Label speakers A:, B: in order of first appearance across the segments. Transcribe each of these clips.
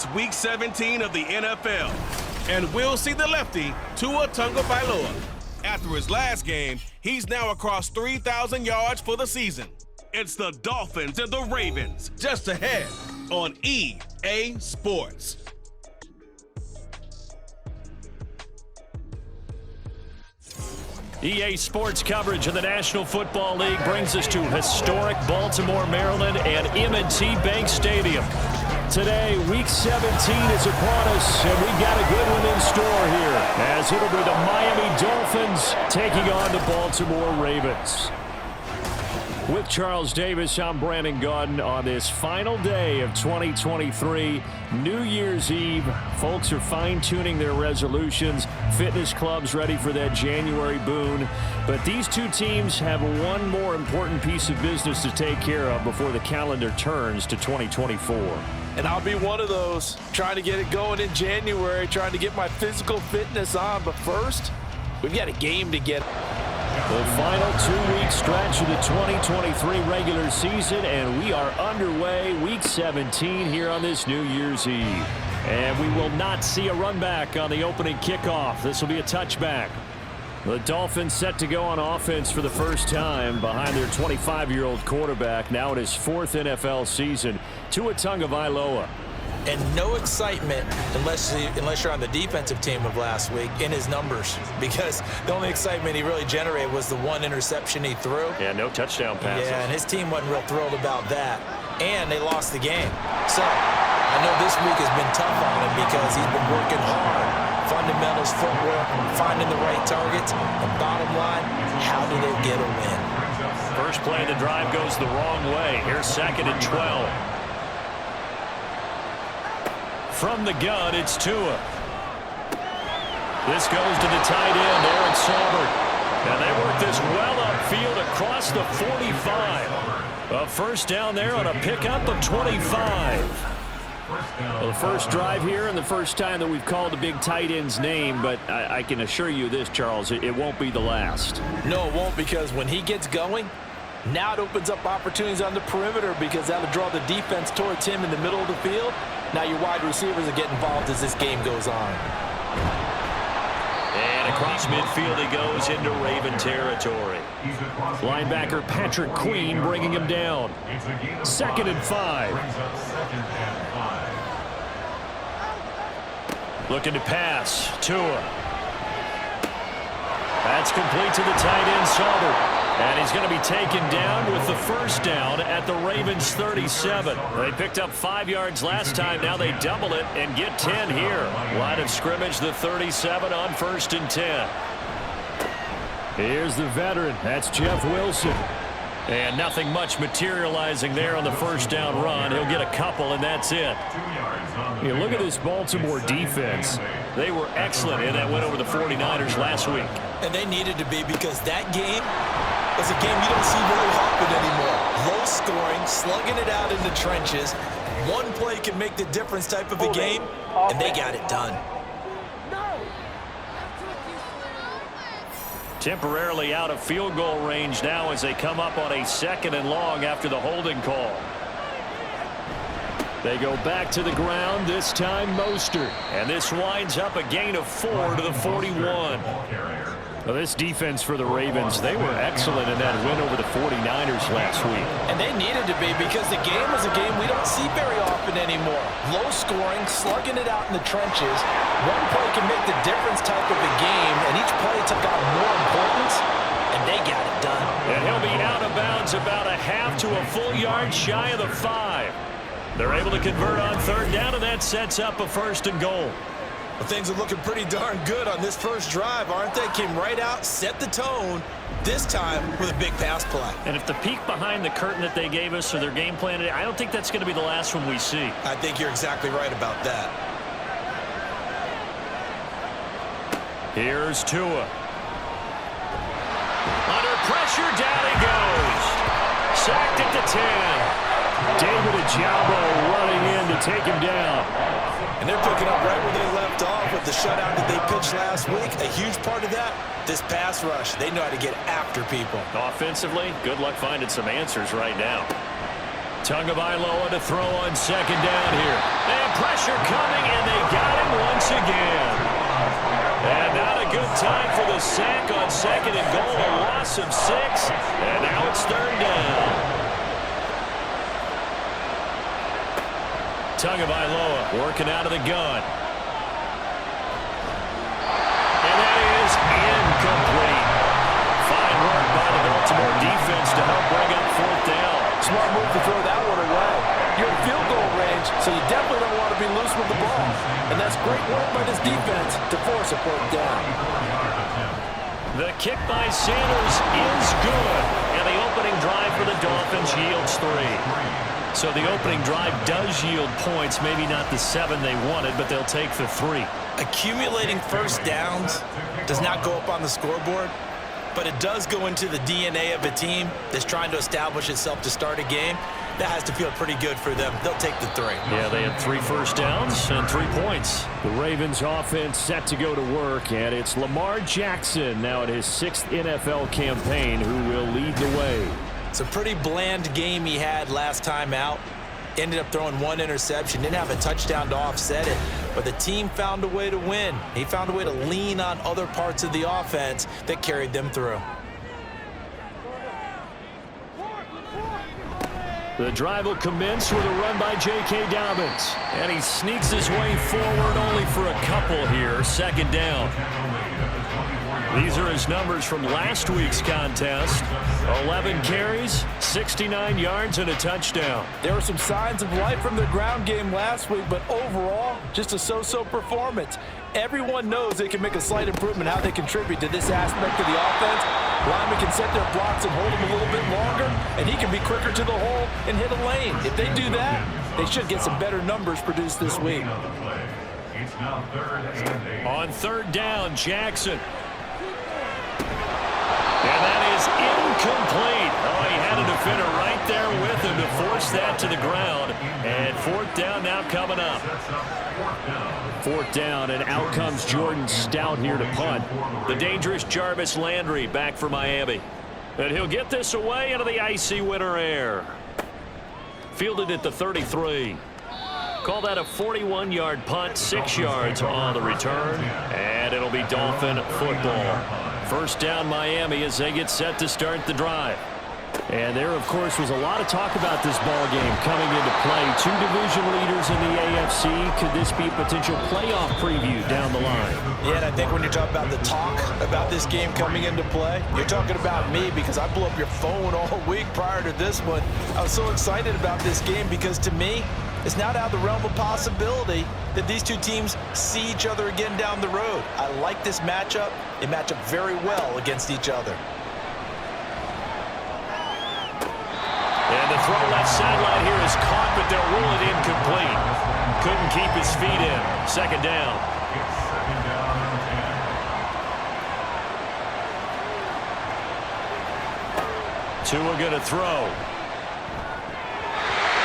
A: It's Week 17 of the NFL, and we'll see the lefty, Tua Tagovailoa. After his last game, he's now across 3,000 yards for the season. It's the Dolphins and the Ravens, just ahead on EA Sports.
B: EA Sports coverage of the National Football League brings us to historic Baltimore, Maryland, and M&T Bank Stadium. Today, Week 17 is upon us, and we've got a good one in store here, as it'll be the Miami Dolphins taking on the Baltimore Ravens. With Charles Davis, I'm Brandon Gaudin on this final day of 2023, New Year's Eve. Folks are fine-tuning their resolutions. Fitness clubs ready for that January boon. But these two teams have one more important piece of business to take care of before the calendar turns to 2024.
C: And I'll be one of those, trying to get it going in January, trying to get my physical fitness on. But first, we've got a game to get.
B: The final 2-week stretch of the 2023 regular season, and we are underway, Week 17 here on this New Year's Eve. And we will not see a run back on the opening kickoff. This will be a touchback. The Dolphins set to go on offense for the first time behind their 25-year-old quarterback, now in his 4th NFL season, Tua Tagovailoa.
C: And no excitement unless you're on the defensive team of last week in his numbers, because the only excitement he really generated was the one interception he threw.
B: Yeah, no touchdown passes.
C: Yeah, and his team wasn't real thrilled about that, and they lost the game. So I know this week has been tough on him because he's been working hard. Fundamentals, footwork, finding the right targets, and bottom line, how do they get a win?
B: First play of the drive goes the wrong way. Here's 2nd and 12. From the gun, it's Tua. This goes to the tight end, Aaron Saubert. And they work this well upfield across the 45. A first down there on a pickup of 25. Well, the first drive here and the first time that we've called the big tight end's name, but I can assure you this, Charles, it won't be the last.
C: No, it won't, because when he gets going, now it opens up opportunities on the perimeter, because that'll draw the defense towards him in the middle of the field. Now your wide receivers are getting involved as this game goes on.
B: And across midfield he goes into Raven territory. Linebacker Patrick Queen bringing him down. 2nd and 5. Looking to pass. Tua. That's complete to the tight end, Saubert. And he's going to be taken down with the first down at the Ravens 37. They picked up 5 yards last time. Now they double it and get 10 here. Line of scrimmage, the 37 on 1st and 10. Here's the veteran. That's Jeff Wilson. And nothing much materializing there on the first down run. He'll get a couple, and that's it. You look at this Baltimore defense. They were excellent in that win over the 49ers last week.
C: And they needed to be, because that game is a game you don't see very often anymore. Low scoring, slugging it out in the trenches. One play can make the difference type of a game, and they got it done.
B: Temporarily out of field goal range now as they come up on a 2nd and long after the holding call. They go back to the ground, this time Mostert. And this winds up a gain of 4 to the 41. Well, this defense for the Ravens, they were excellent in that win over the 49ers last week.
C: And they needed to be, because the game is a game we don't see very often anymore. Low scoring, slugging it out in the trenches. One play can make the difference type of a game, and each play took on more importance, and they got it done.
B: And he'll be out of bounds about a half to a full yard shy of the 5. They're able to convert on 3rd down, and that sets up a 1st and goal.
C: Well, things are looking pretty darn good on this first drive, aren't they? Came right out, set the tone, this time with a big pass play.
B: And if the peek behind the curtain that they gave us or their game plan, I don't think that's going to be the last one we see.
C: I think you're exactly right about that.
B: Here's Tua. Under pressure, down he goes. Sacked at the 10. David Ojabo running in to take him down.
C: And they're picking up right where they left off with the shutout that they pitched last week. A huge part of that, this pass rush. They know how to get after people.
B: Offensively, good luck finding some answers right now. Tagovailoa to throw on second down here. And pressure coming, and they got him once again. And not a good time for the sack on second and goal. A loss of 6, and now it's third down. Tagovailoa working out of the gun. And that is incomplete. Fine work by the Baltimore defense to help bring up fourth down.
D: Smart move to throw that one away. You're in field goal range, so you definitely don't want to be loose with the ball. And that's great work by this defense to force a fourth down.
B: The kick by Sanders is good. And the opening drive for the Dolphins yields 3. So the opening drive does yield points, maybe not the 7 they wanted, but they'll take the 3.
C: Accumulating first downs does not go up on the scoreboard, but it does go into the DNA of a team that's trying to establish itself to start a game. That has to feel pretty good for them. They'll take the 3.
B: Yeah, they had 3 first downs and 3 points. The Ravens offense set to go to work, and it's Lamar Jackson now in his 6th NFL campaign who will lead the way.
C: It's a pretty bland game he had last time out. Ended up throwing 1 interception. Didn't have a touchdown to offset it. But the team found a way to win. He found a way to lean on other parts of the offense that carried them through.
B: The drive will commence with a run by J.K. Dobbins. And he sneaks his way forward only for a couple here. Second down. These are his numbers from last week's contest. 11 carries, 69 yards, and a touchdown.
D: There were some signs of life from their ground game last week, but overall, just a so-so performance. Everyone knows they can make a slight improvement how they contribute to this aspect of the offense. Linemen can set their blocks and hold them a little bit longer, and he can be quicker to the hole and hit a lane. If they do that, they should get some better numbers produced this week.
B: On third down, Jackson. And that is incomplete. Oh, he had a defender right there with him to force that to the ground. And fourth down now coming up. Fourth down, and out comes Jordan Stout here to punt. The dangerous Jarvis Landry back for Miami. And he'll get this away into the icy winter air. Fielded at the 33. Call that a 41-yard punt, 6 yards on the return. And it'll be Dolphin football. First down Miami as they get set to start the drive. And there, of course, was a lot of talk about this ball game coming into play. 2 division leaders in the AFC. Could this be a potential playoff preview down the line?
C: Yeah, and I think when you're talking about the talk about this game coming into play, you're talking about me because I blew up your phone all week prior to this one. I was so excited about this game because to me, it's not out of the realm of possibility that these two teams see each other again down the road. I like this matchup. They match up very well against each other.
B: And the throw left sideline here is caught, but they'll rule it incomplete. Couldn't keep his feet in. Second down. Tua going to throw.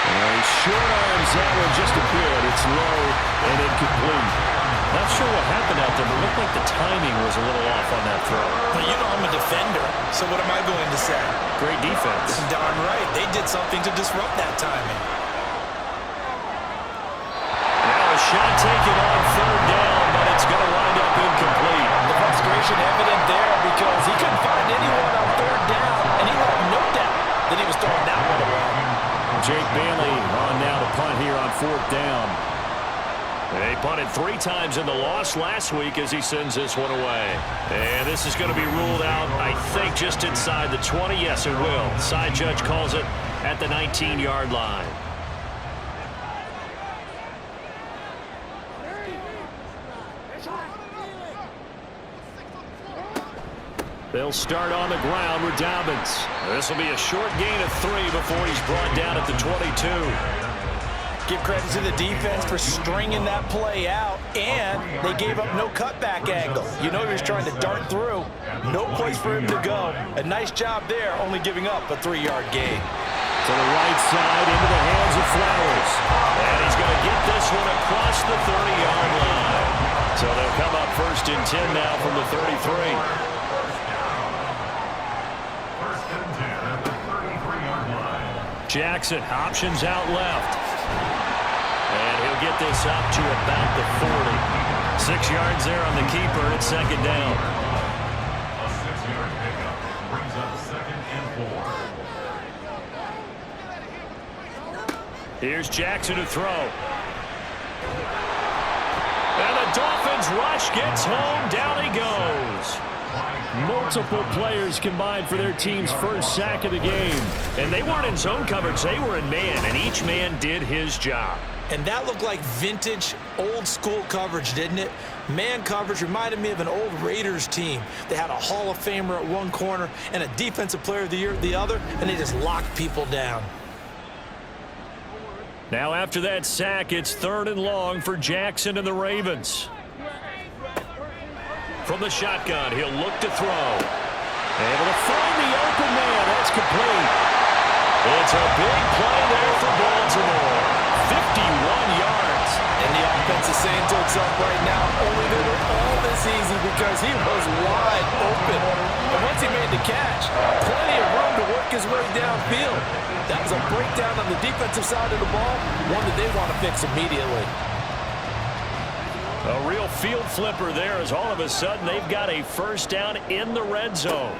B: And he short arms that one just a bit. It's low and incomplete. Not sure what happened out there, but it looked like the timing was a little off on that throw.
C: Well, you know I'm a defender, so what am I going to say?
B: Great defense.
C: Darn right. They did something to disrupt that timing.
B: Now a shot taken on third down, but it's going to wind up incomplete.
D: The frustration evident there because he couldn't find anyone on third down, and he had no doubt that he was throwing that one away.
B: Jake Bailey on now to punt here on fourth down. They punted 3 times in the loss last week as he sends this one away. And this is going to be ruled out, I think, just inside the 20. Yes, it will. Side judge calls it at the 19-yard line. They'll start on the ground with Dobbins. This will be a short gain of 3 before he's brought down at the 22.
C: Give credit to the defense for stringing that play out, and they gave up no cutback angle. You know he was trying to dart through. No place for him to go. A nice job there, only giving up a 3-yard gain.
B: To the right side, into the hands of Flowers. And he's going to get this one across the 30-yard line. So they'll come up first and 10 now from the 33. Jackson options out left. And he'll get this up to about the 40. 6 yards there on the keeper, and it's second down.
E: A 6-yard pickup brings up 2nd and 4.
B: Here's Jackson to throw. And the Dolphins rush gets home. Down he goes. Multiple players combined for their team's first sack of the game. And they weren't in zone coverage. They were in man, and each man did his job.
C: And that looked like vintage, old-school coverage, didn't it? Man coverage reminded me of an old Raiders team. They had a Hall of Famer at one corner and a Defensive Player of the Year at the other, and they just locked people down.
B: Now after that sack, it's 3rd and long for Jackson and the Ravens. From the shotgun, he'll look to throw. Able to find the open man. That's complete. It's a big play there for Baltimore. 51 yards.
C: And the offense is saying to itself right now, only they were all this easy because he was wide open. And once he made the catch, plenty of room to work his way downfield. That was a breakdown on the defensive side of the ball, one that they want to fix immediately.
B: A real field flipper there as all of a sudden they've got a first down in the red zone.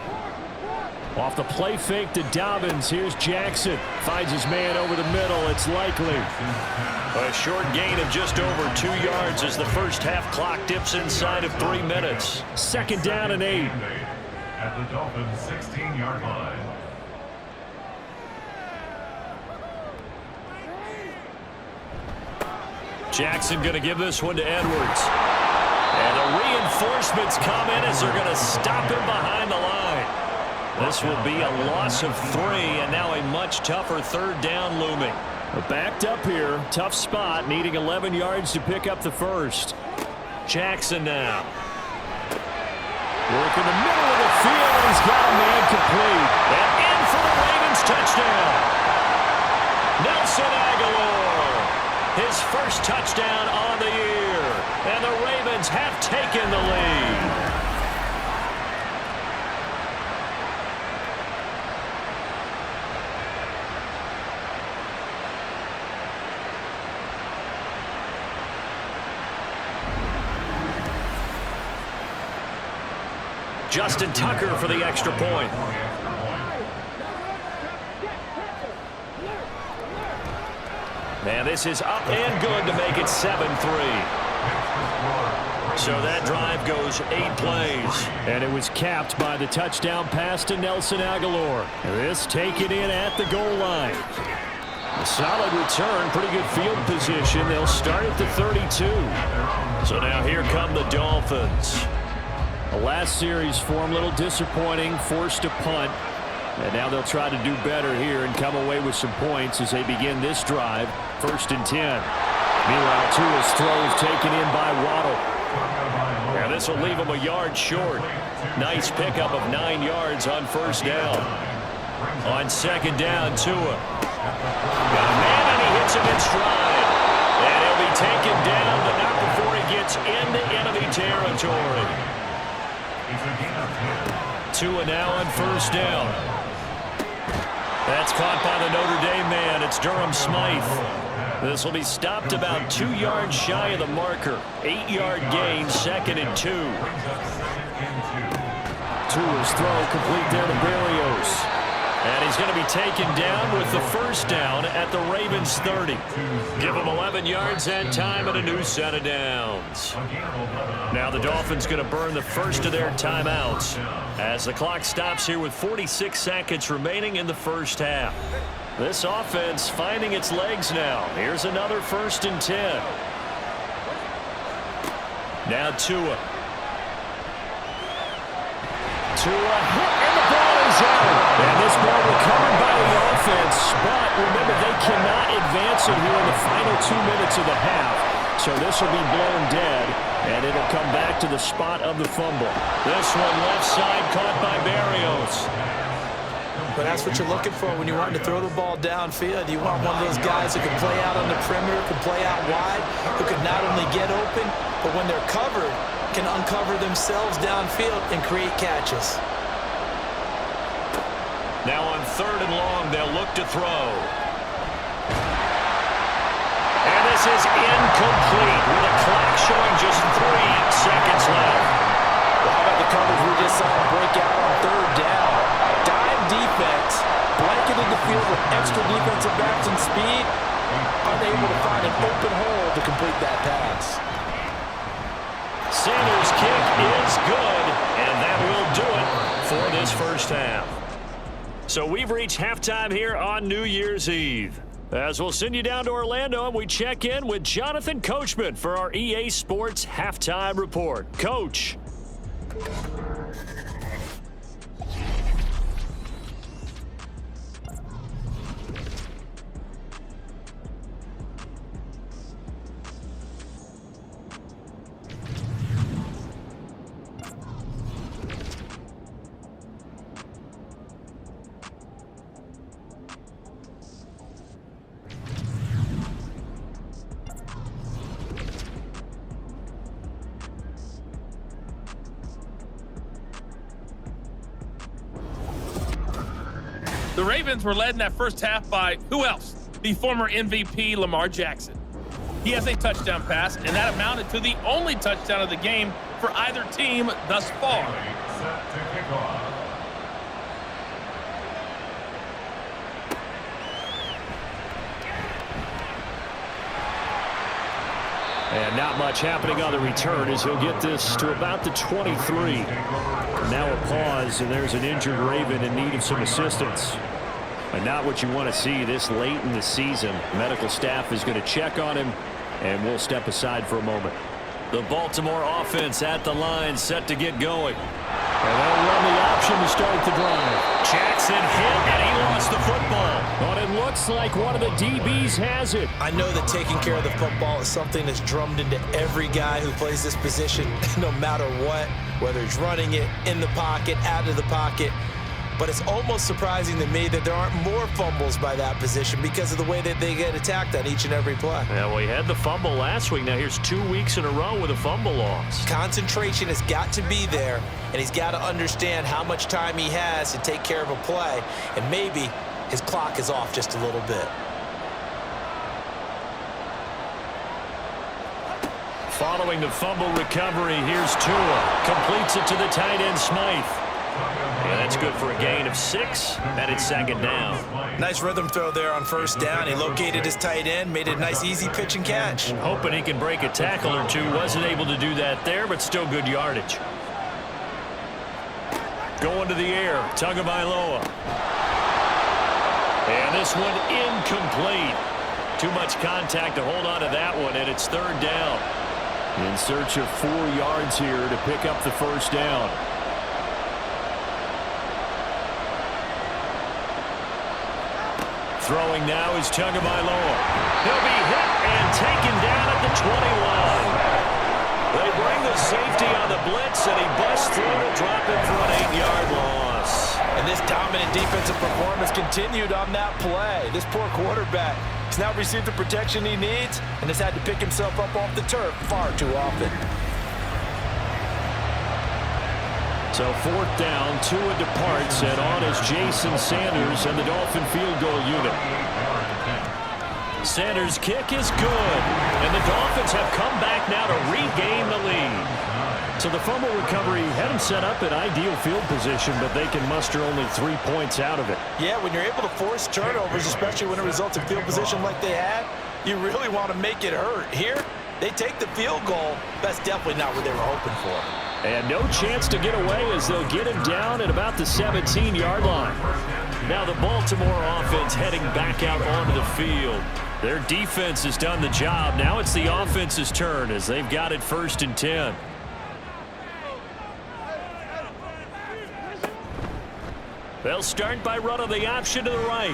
B: Off the play fake to Dobbins. Here's Jackson. Finds his man over the middle. It's likely. A short gain of just over 2 yards as the first half clock dips inside of 3 minutes. 2nd down and 8.
E: At the Dolphins' 16-yard line.
B: Jackson going to give this one to Edwards. And the reinforcements come in as they're going to stop him behind the line. This will be a loss of 3, and now a much tougher 3rd down looming. Backed up here, tough spot, needing 11 yards to pick up the first. Jackson now. Work in the middle of the field, and he's got a man complete. And in for the Ravens touchdown. Nelson Aguilar. His first touchdown on the year. And the Ravens have taken the lead. Justin Tucker for the extra point. And this is up and good to make it 7-3. So that drive goes 8 plays. And it was capped by the touchdown pass to Nelson Aguilar. This taken in at the goal line. A solid return, pretty good field position. They'll start at the 32. So now here come the Dolphins. The last series for them, a little disappointing, forced a punt. And now they'll try to do better here and come away with some points as they begin this drive. 1st and 10. Meanwhile, Tua's throw is taken in by Waddle. And this will leave him a yard short. Nice pickup of 9 yards on 1st down. On 2nd down, Tua. Got a man and he hits him in stride. And he'll be taken down, but not before he gets into enemy territory. Tua now on 1st down. That's caught by the Notre Dame man. It's Durham Smythe. This will be stopped about 2 yards shy of the marker. 8-yard gain, 2nd and 2. Tua's throw complete there to Berrios. And he's going to be taken down with the 1st down at the Ravens 30. Give him 11 yards that time and a new set of downs. Now the Dolphins going to burn the first of their timeouts as the clock stops here with 46 seconds remaining in the first half. This offense finding its legs now. Here's another 1st and 10. Now Tua. Tua hit and the ball is out. And this ball recovered by the offense. But remember, they cannot advance it here in the final 2 minutes of the half. So this will be blown dead. And it'll come back to the spot of the fumble. This one left side caught by Berrios.
C: But that's what you're looking for when you want to throw the ball downfield. You want one of those guys who can play out on the perimeter, can play out wide, who can not only get open, but when they're covered, can uncover themselves downfield and create catches.
B: Now on 3rd and long, they'll look to throw. And this is incomplete with a clock showing just 3 seconds left.
D: Well, how about the coverage we just saw break out on 3rd down? Dime defense, blanketed the field with extra defensive backs and speed, unable to find an open hole to complete that pass.
B: Sanders' kick is good, and that will do it for this first half. So we've reached halftime here on New Year's Eve. As we'll send you down to Orlando, and we check in with Jonathan Coachman for our EA Sports Halftime Report. Coach.
F: The Ravens were led in that first half by who else? The former MVP Lamar Jackson. He has a touchdown pass, and that amounted to the only touchdown of the game for either team thus far.
E: Set to kick off.
B: And not much happening on the return as he'll get this to about the 23. Now a pause, and there's an injured Raven in need of some assistance. And not what you want to see this late in the season. Medical staff is going to check on him, and we'll step aside for a moment. The Baltimore offense at the line, set to get going. And they'll run the option to start the drive. Jackson hit, and he lost the football. But it looks like one of the DBs has it.
C: I know that taking care of the football is something that's drummed into every guy who plays this position, no matter what, whether he's running it, in the pocket, out of the pocket. But it's almost surprising to me that there aren't more fumbles by that position because of the way that they get attacked on each and every play.
B: Yeah, well, he had the fumble last week. Now here's 2 weeks in a row with a fumble loss.
C: Concentration has got to be there, and he's got to understand how much time he has to take care of a play, and maybe his clock is off just a little bit.
B: Following the fumble recovery, here's Tua. Completes it to the tight end, Smythe. Yeah, that's good for a gain of 6, and it's 2nd down.
C: Nice rhythm throw there on 1st down. He located his tight end, made it a nice easy pitch and catch.
B: Hoping he can break a tackle or two. Wasn't able to do that there, but still good yardage. Going to the air, Tagovailoa. And this one incomplete. Too much contact to hold on to that one, and it's 3rd down. In search of 4 yards here to pick up the 1st down. Throwing now is Tagovailoa. He'll be hit and taken down at the 21. They bring the safety on the blitz, and he busts through to drop it for an 8-yard loss.
D: And this dominant defensive performance continued on that play. This poor quarterback has now received the protection he needs and has had to pick himself up off the turf far too often.
B: So 4th down, Tua departs, and on is Jason Sanders and the Dolphin field goal unit. Sanders' kick is good, and the Dolphins have come back now to regain the lead. So the fumble recovery had him set up in ideal field position, but they can muster only 3 points out of it.
D: Yeah, when you're able to force turnovers, especially when it results in field position like they had, you really want to make it hurt. Here, they take the field goal. That's definitely not what they were hoping for.
B: And no chance to get away as they'll get him down at about the 17-yard line. Now the Baltimore offense heading back out onto the field. Their defense has done the job. Now it's the offense's turn as they've got it 1st and 10. They'll start by running the option to the right.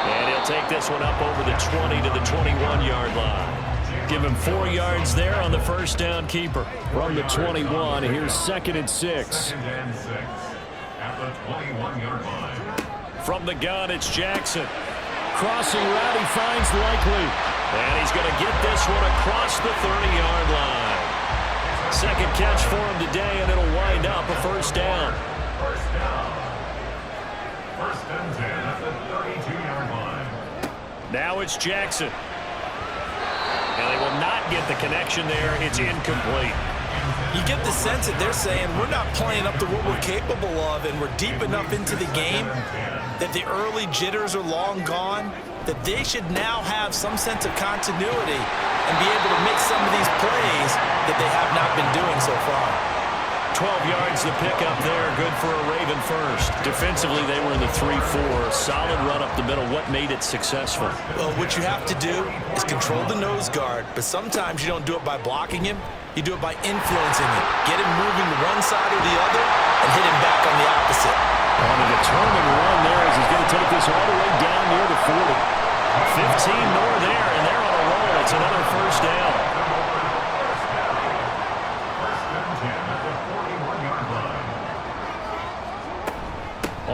B: And he'll take this one up over the 20 to the 21-yard line. Give him 4 yards there on the 1st down keeper. From the 21, here's 2nd and 6.
E: 2nd and 6 at the 21-yard line.
B: From the gun, it's Jackson. Crossing route, he finds Likely. And he's going to get this one across the 30-yard line. 2nd catch for him today, and it'll wind up a 1st down.
E: 1st down. First and 10 at the 32-yard line.
B: Now it's Jackson. And they will not get the connection there. It's incomplete.
C: You get the sense that they're saying we're not playing up to what we're capable of, and we're deep enough into the game that the early jitters are long gone, that they should now have some sense of continuity and be able to make some of these plays that they have not been doing so far.
B: 12 yards to pick up there. Good for a Raven first. Defensively, they were in the 3-4. Solid run up the middle. What made it successful?
C: Well, what you have to do is control the nose guard, but sometimes you don't do it by blocking him. You do it by influencing him. Get him moving to one side or the other and hit him back on the opposite.
B: On a determined run there as he's going to take this all the way down near the 40. 15 more there, and they're on a roll. It's another first down.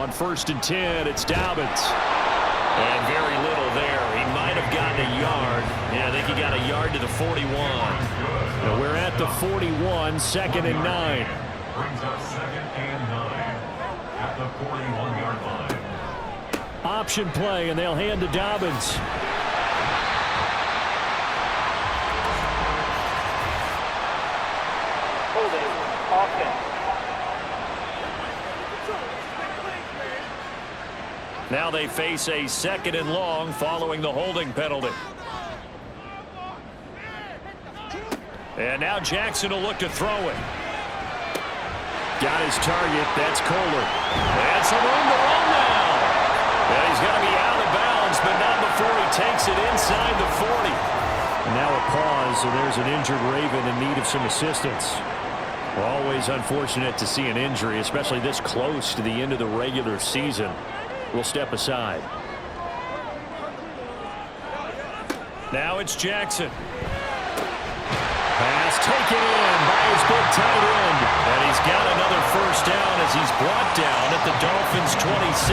B: On 1st and 10, it's Dobbins. And very little there. He might have gotten a yard. Yeah, I think he got a yard to the 41. Now we're at the 41, 2nd and 9.
E: Brings up 2nd and 9 at the 41-yard line.
B: Option play, and they'll hand to Dobbins.
G: Holding, offense.
B: Now they face a 2nd and long following the holding penalty. And now Jackson will look to throw it. Got his target. That's Kohler. And some room to run now. And he's going to be out of bounds, but not before he takes it inside the 40. And now a pause, so there's an injured Raven in need of some assistance. Always unfortunate to see an injury, especially this close to the end of the regular season. We'll step aside. Now it's Jackson. Pass taken in by his big tight end. And he's got another first down as he's brought down at the Dolphins' 26.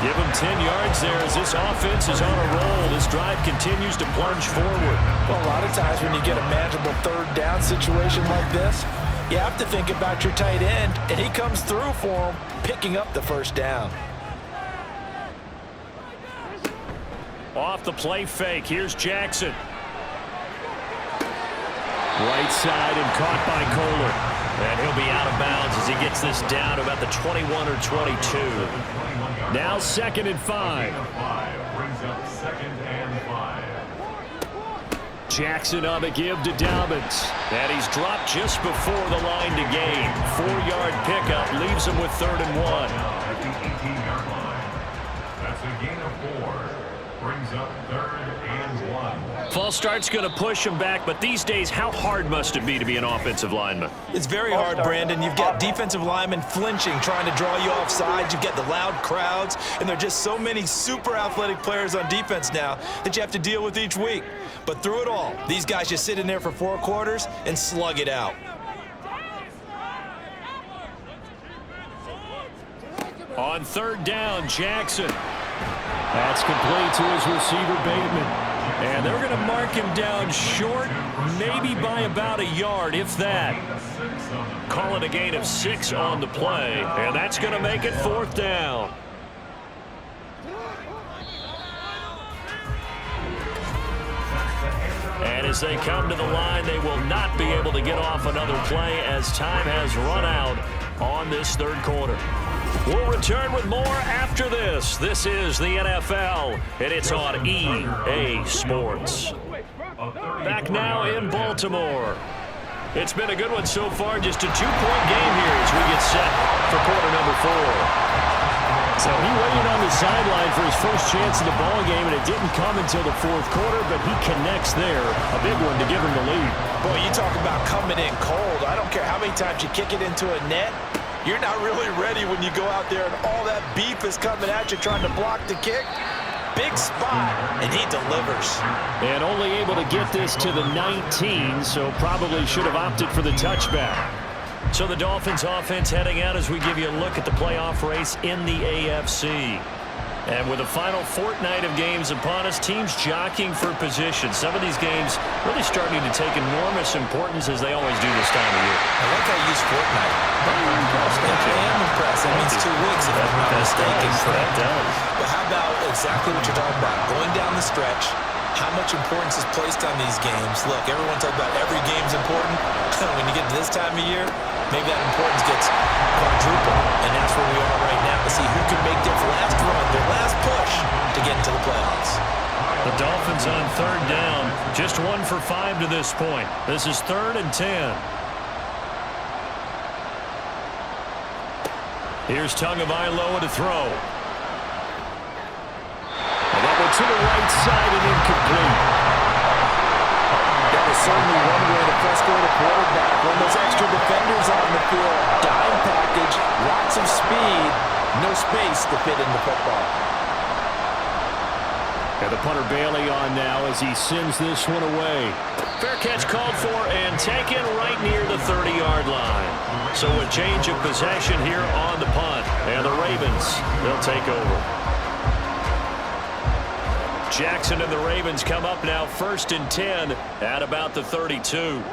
B: Give him 10 yards there as this offense is on a roll. This drive continues to plunge forward.
D: Well, a lot of times when you get a manageable 3rd down situation like this, you have to think about your tight end, and he comes through for him, picking up the first down.
B: Off the play fake, here's Jackson. Right side and caught by Kohler. And he'll be out of bounds as he gets this down to about the 21 or 22. Now 2nd and 5.
E: Brings up 2nd and 5.
B: Jackson on the give to Dobbins. And he's dropped just before the line to gain. 4-yard pickup leaves him with 3rd and 1.
E: At the 18-yard line. That's a gain of 4. Brings up 3rd and 1.
B: False start's going to push him back, but these days, how hard must it be to be an offensive lineman?
C: It's very hard, Brandon. You've got defensive linemen flinching, trying to draw you off sides. You've got the loud crowds, and there are just so many super athletic players on defense now that you have to deal with each week. But through it all, these guys just sit in there for 4 quarters and slug it out.
B: On 3rd down, Jackson. That's complete to his receiver, Bateman. And they're going to mark him down short, maybe by about a yard, if that. Call it a gain of 6 on the play, and that's going to make it 4th down. And as they come to the line, they will not be able to get off another play as time has run out on this 3rd quarter. We'll return with more after this. This is the NFL, and it's on EA Sports. Back now in Baltimore. It's been a good one so far, just a 2-point game here as we get set for quarter number 4. So he waited on the sideline for his first chance in the ball game, and it didn't come until the 4th quarter, but he connects there. A big one to give him the lead.
D: Boy, you talk about coming in cold. I don't care how many times you kick it into a net. You're not really ready when you go out there and all that beef is coming at you trying to block the kick. Big spot, and he delivers.
B: And only able to get this to the 19, so probably should have opted for the touchback. So the Dolphins offense heading out as we give you a look at the playoff race in the AFC. And with the final fortnight of games upon us, teams jockeying for position. Some of these games really starting to take enormous importance as they always do this time of year.
C: I like how you use fortnight.
B: You're impressed, aren't you?
C: I am impressed. That means 2 weeks if I'm not mistaken.
B: That does.
C: But how about exactly what you're talking about? Going down the stretch, how much importance is placed on these games? Look, everyone talks about every game's important. When you get to this time of year, maybe that importance gets quadrupled. And that's where we are right now to see who can make their last run, their last push to get into the playoffs.
B: The Dolphins on 3rd down. Just 1 for 5 to this point. This is 3rd and 10. Here's Tagovailoa to throw. And that one to the right side and incomplete.
D: That is certainly one way to frustrate a quarterback when those extra defenders on the field. Dime package, lots of speed, no space to fit in the football.
B: And the punter Bailey on now as he sends this one away. Fair catch called for and taken right near the 30-yard line. So a change of possession here on the punt. And the Ravens, they'll take over. Jackson and the Ravens come up now 1st and 10 at about the 32.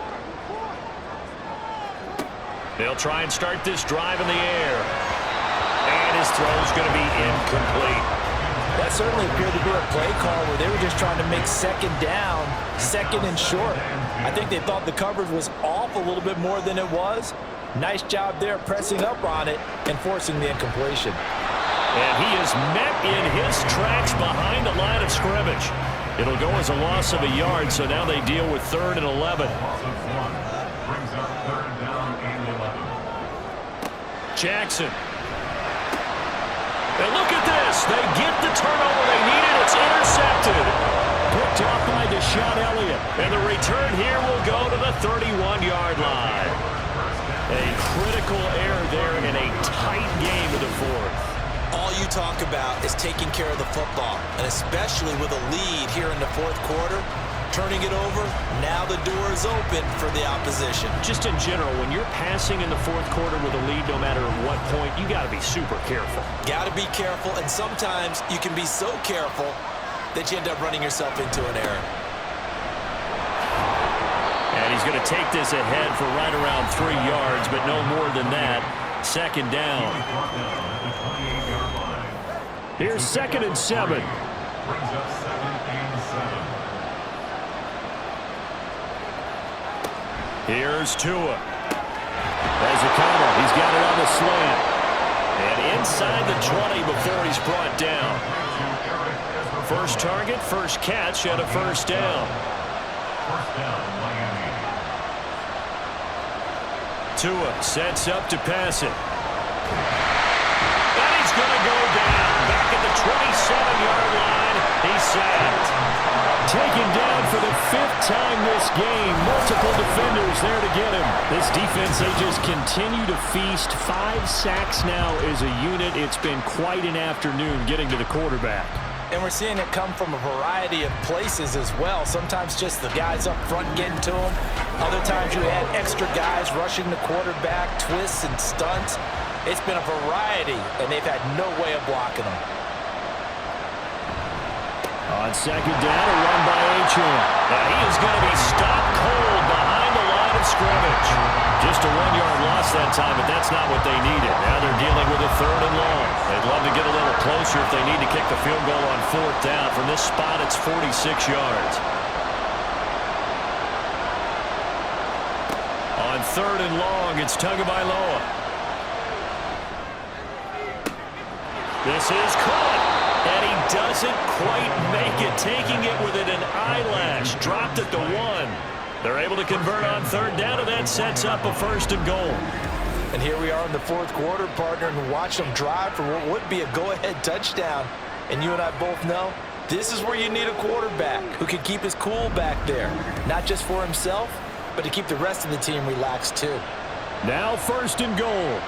B: They'll try and start this drive in the air. And his throw's going to be incomplete.
D: That certainly appeared to be a play call where they were just trying to make 2nd down, 2nd and short. I think they thought the coverage was off a little bit more than it was. Nice job there pressing up on it and forcing the incompletion.
B: And he is met in his tracks behind the line of scrimmage. It'll go as a loss of a yard, so now they deal with 3rd and 11.
E: Brings up 3rd down and 11.
B: Jackson. And look at this. They get the turnover they needed. It's intercepted. Picked off by Deshaun Elliott. And the return here will go to the 31-yard line. A critical error there in a tight game of the 4th.
C: All you talk about is taking care of the football, and especially with a lead here in the 4th quarter, turning it over, now the door is open for the opposition.
B: Just in general, when you're passing in the 4th quarter with a lead, no matter at what point, you got to be super careful.
C: Got to be careful, and sometimes you can be so careful that you end up running yourself into an error.
B: And he's going to take this ahead for right around 3 yards, but no more than that. 2nd down. Here's 2nd and 7.
E: Brings up 2nd and 7.
B: Here's Tua. As a counter, he's got it on the slant. And inside the 20 before he's brought down. First target, first catch, and a 1st down.
E: 1st down, Miami.
B: Tua sets up to pass it. And he's going to go down. Back at the 27-yard line. He's sacked. Taken down for the 5th time this game. Multiple defenders there to get him. This defense, they just continue to feast. 5 sacks now as a unit. It's been quite an afternoon getting to the quarterback.
D: And we're seeing it come from a variety of places as well. Sometimes just the guys up front getting to him. Other times you had extra guys rushing the quarterback, twists and stunts. It's been a variety, and they've had no way of blocking them.
B: On 2nd down, a run by Achane. And he is going to be stopped cold behind the line of scrimmage. Just a 1-yard loss that time, but that's not what they needed. Now they're dealing with a 3rd and long. They'd love to get a little closer if they need to kick the field goal on 4th down. From this spot, it's 46 yards. On 3rd and long, it's Tagovailoa. This is caught, and he doesn't quite make it, taking it within an eyelash. Dropped at the 1. They're able to convert on 3rd down, and that sets up a 1st and goal.
D: And here we are in the 4th quarter, partner, and watch them drive for what would be a go-ahead touchdown. And you and I both know this is where you need a quarterback who can keep his cool back there, not just for himself, but to keep the rest of the team relaxed too.
B: Now 1st and goal.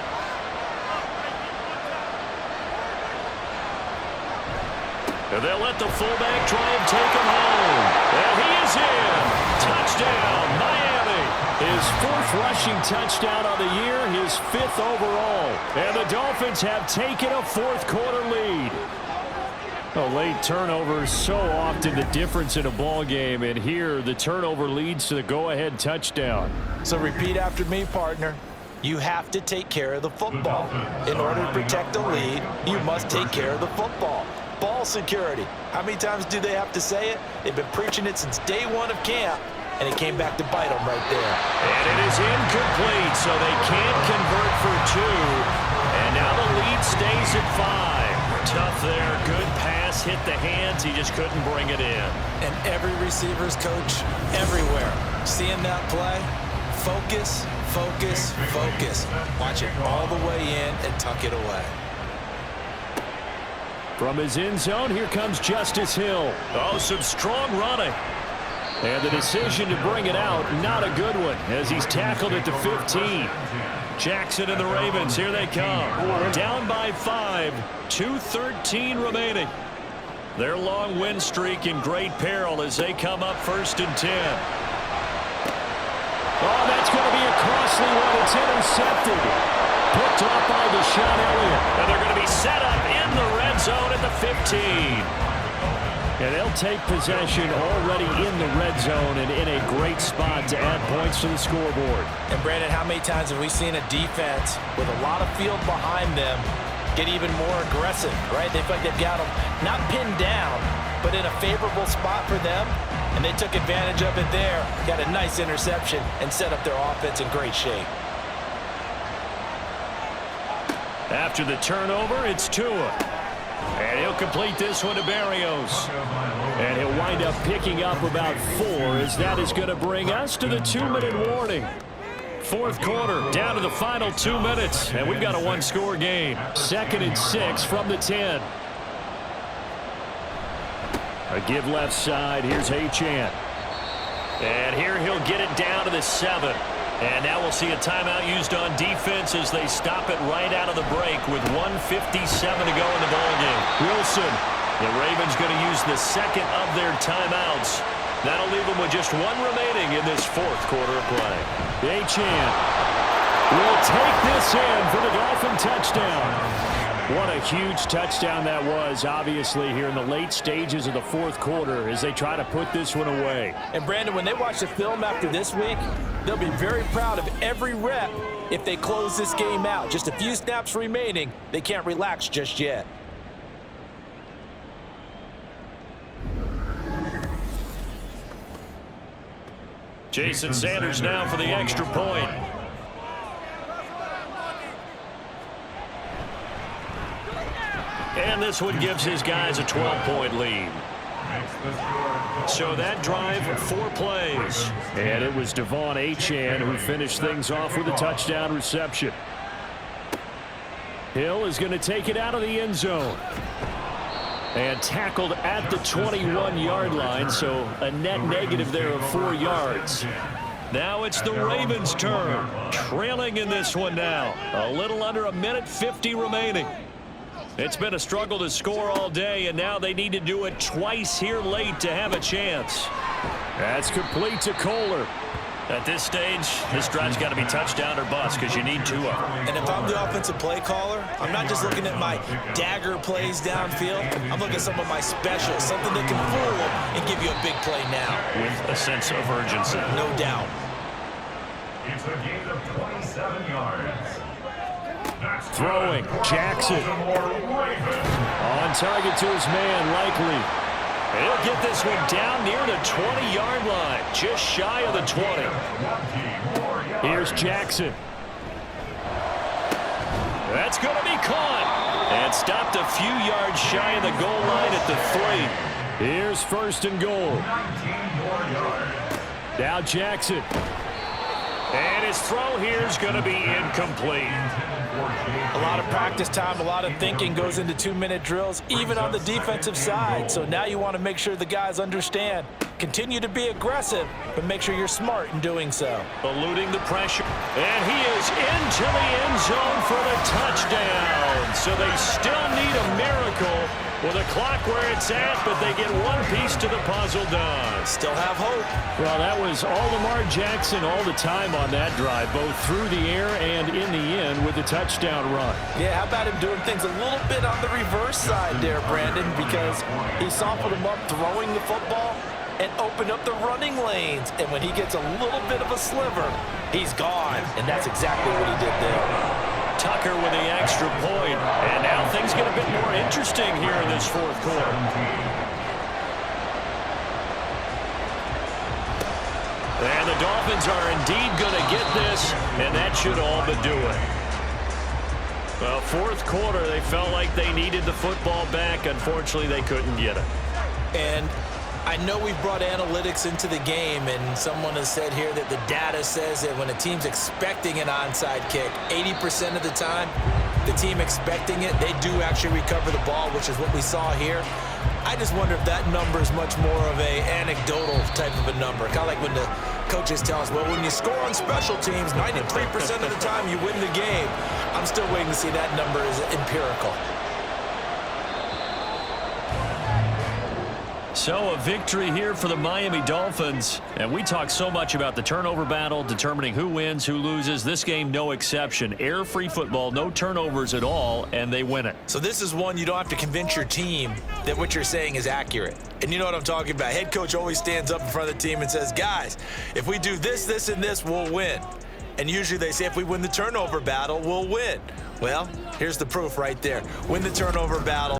B: And they'll let the fullback try and take him home. And he is in. Touchdown, Miami. His 4th rushing touchdown of the year, his 5th overall. And the Dolphins have taken a 4th quarter lead. A late turnover is so often the difference in a ball game, and here the turnover leads to the go-ahead touchdown.
D: So repeat after me, partner. You have to take care of the football. In order to protect the lead, you must take care of the football. Ball security. How many times do they have to say it? They've been preaching it since day one of camp, and it came back to bite them right there.
B: And it is incomplete, so they can't convert for 2. And now the lead stays at 5. Tough there. Good pass. Hit the hands. He just couldn't bring it in.
D: And every receiver's coach everywhere. Seeing that play, focus, focus, focus. Watch it all the way in and tuck it away.
B: From his end zone, here comes Justice Hill. Oh, some strong running. And the decision to bring it out, not a good one, as he's tackled at the 15. Jackson and the Ravens, here they come. Down by 5, 2:13 remaining. Their long win streak in great peril as they come up 1st and 10. Oh, that's going to be a costly one. It's intercepted. Picked off by Deshaun Elliott. And they're going to be set up in the red zone at the 15. And they'll take possession already in the red zone and in a great spot to add points to the scoreboard.
D: And Brandon, how many times have we seen a defense with a lot of field behind them get even more aggressive, right? They feel like they've got them not pinned down, but in a favorable spot for them. And they took advantage of it there, got a nice interception, and set up their offense in great shape.
B: After the turnover, it's Tua. And he'll complete this one to Berrios. And he'll wind up picking up about 4, as that is going to bring us to the 2-minute warning. 4th quarter, down to the final 2 minutes, and we've got a 1-score game. 2nd and 6 from the 10. A give left side. Here's Achane. And here he'll get it down to the 7. And now we'll see a timeout used on defense as they stop it right out of the break with 1:57 to go in the ballgame. Wilson, the Ravens going to use the 2nd of their timeouts. That'll leave them with just 1 remaining in this 4th quarter of play. Achane will take this in for the Dolphin touchdown. What a huge touchdown that was, obviously, here in the late stages of the 4th quarter as they try to put this one away.
D: And, Brandon, when they watch the film after this week, they'll be very proud of every rep if they close this game out. Just a few snaps remaining. They can't relax just yet.
B: Jason Sanders now for the extra point. And this one gives his guys a 12-point lead. So that drive, 4 plays. And it was Devon Achane who finished things off with a touchdown reception. Hill is going to take it out of the end zone. And tackled at the 21-yard line, so a net negative there of 4 yards. Now it's the Ravens' turn. Trailing in this one now. A little under 1:50 remaining. It's been a struggle to score all day, and now they need to do it twice here late to have a chance. That's complete to Kohler. At this stage, this drive's got to be touchdown or bust because you need 2 of them.
D: And if I'm the offensive play caller, I'm not just looking at my dagger plays downfield. I'm looking at some of my specials, something that can fool them and give you a big play now.
B: With a sense of urgency.
D: No doubt.
E: It's a gain of 27 yards.
B: Throwing, Jackson. On target to his man, Likely. He'll get this one down near the 20-yard line, just shy of the 20. Here's Jackson. That's going to be caught. And stopped a few yards shy of the goal line at the 3. Here's 1st and goal. Now Jackson. And his throw here is going to be incomplete.
D: A lot of practice time, a lot of thinking goes into 2-minute drills, even on the defensive side. So now you want to make sure the guys understand. Continue to be aggressive, but make sure you're smart in doing so.
B: Eluding the pressure. And he is into the end zone for the touchdown. So they still need a miracle with a clock where it's at, but they get one piece to the puzzle done.
D: Still have hope.
B: Well, that was all Lamar Jackson all the time on that drive, both through the air and in the end with the touchdown run.
D: Yeah, how about him doing things a little bit on the reverse side there, Brandon, because he softened him up throwing the football and opened up the running lanes. And when he gets a little bit of a sliver, he's gone. And that's exactly what he did there.
B: Tucker with the extra point. And now things get a bit more interesting here in this fourth quarter. And the Dolphins are indeed going to get this, and that should all but do it. Well, fourth quarter, they felt like they needed the football back. Unfortunately, they couldn't get it.
C: And I know we've brought analytics into the game, and someone has said here that the data says that when a team's expecting an onside kick, 80% of the time, the team expecting it, they do actually recover the ball, which is what we saw here. I just wonder if that number is much more of a anecdotal type of a number. Kind of like when the coaches tell us, well, when you score on special teams, 93% of the time you win the game. I'm still waiting to see that number is empirical.
B: So a victory here for the Miami Dolphins. And we talk so much about the turnover battle, determining who wins, who loses. This game, no exception. Air-free football, no turnovers at all, and they win it.
C: So this is one you don't have to convince your team that what you're saying is accurate. And you know what I'm talking about. Head coach always stands up in front of the team and says, guys, if we do this, this, and this, we'll win. And usually they say if we win the turnover battle, we'll win. Well, here's the proof right there. Win the turnover battle.